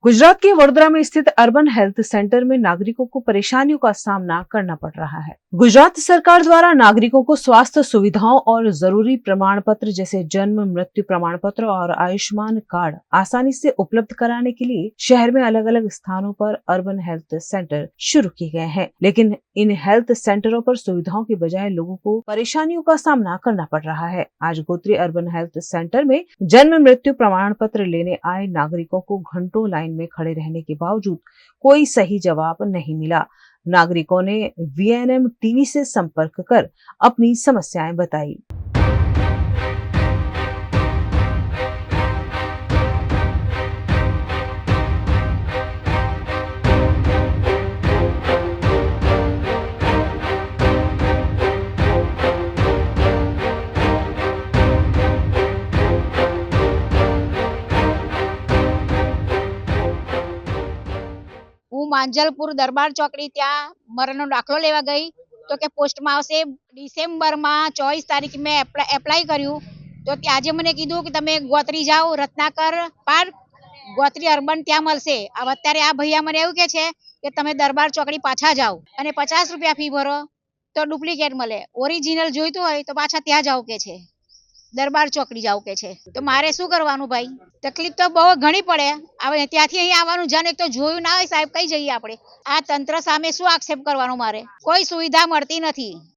गुजरात के वडोदरा में स्थित अर्बन हेल्थ सेंटर में नागरिकों को परेशानियों का सामना करना पड़ रहा है। गुजरात सरकार द्वारा नागरिकों को स्वास्थ्य सुविधाओं और जरूरी प्रमाण पत्र जैसे जन्म मृत्यु प्रमाण पत्र और आयुष्मान कार्ड आसानी से उपलब्ध कराने के लिए शहर में अलग अलग स्थानों पर अर्बन हेल्थ सेंटर शुरू किए गए हैं, लेकिन इन हेल्थ सेंटरों पर सुविधाओं के बजाय लोगों को परेशानियों का सामना करना पड़ रहा है। आज गोत्री अर्बन हेल्थ सेंटर में जन्म मृत्यु प्रमाण पत्र लेने आए नागरिकों को घंटों लाइन में खड़े रहने के बावजूद कोई सही जवाब नहीं मिला। नागरिकों ने वीएनएम टीवी से संपर्क कर अपनी समस्याएं बताई। હું માંજલપુર દરબાર ચોકડી ત્યાં મરણનો દાખલો લેવા ગઈ તો કે પોસ્ટમાં આવશે ડિસેમ્બરમાં 24 તારીખ મેં એપ્લાય કર્યું તો આજે મને કીધું કે તમે ગોત્રી જાઓ રત્નાકર પાર્ક ગોત્રી અર્બન ત્યાં મળશે। અત્યારે આ ભૈયા મને એવું કહે છે કે તમે દરબાર ચોકડી પાછા જાઓ અને 50 રૂપિયા ફી ભરો તો ડુપ્લિકેટ મળે, ઓરિજિનલ જોઈતું હોય તો પાછા ત્યાં જાવ કે છે, દરબાર ચોકડી જાવ કે છે। તો મારે શું કરવાનું ભાઈ? તકલીફ તો બહુ ઘણી પડે। હવે ત્યાંથી અહીં આવવાનું જાને એક તો જોયું ના હોય સાહેબ, કઈ જઈએ આપણે? આ તંત્ર સામે શું આક્ષેપ કરવાનો? મારે કોઈ સુવિધા મળતી નથી।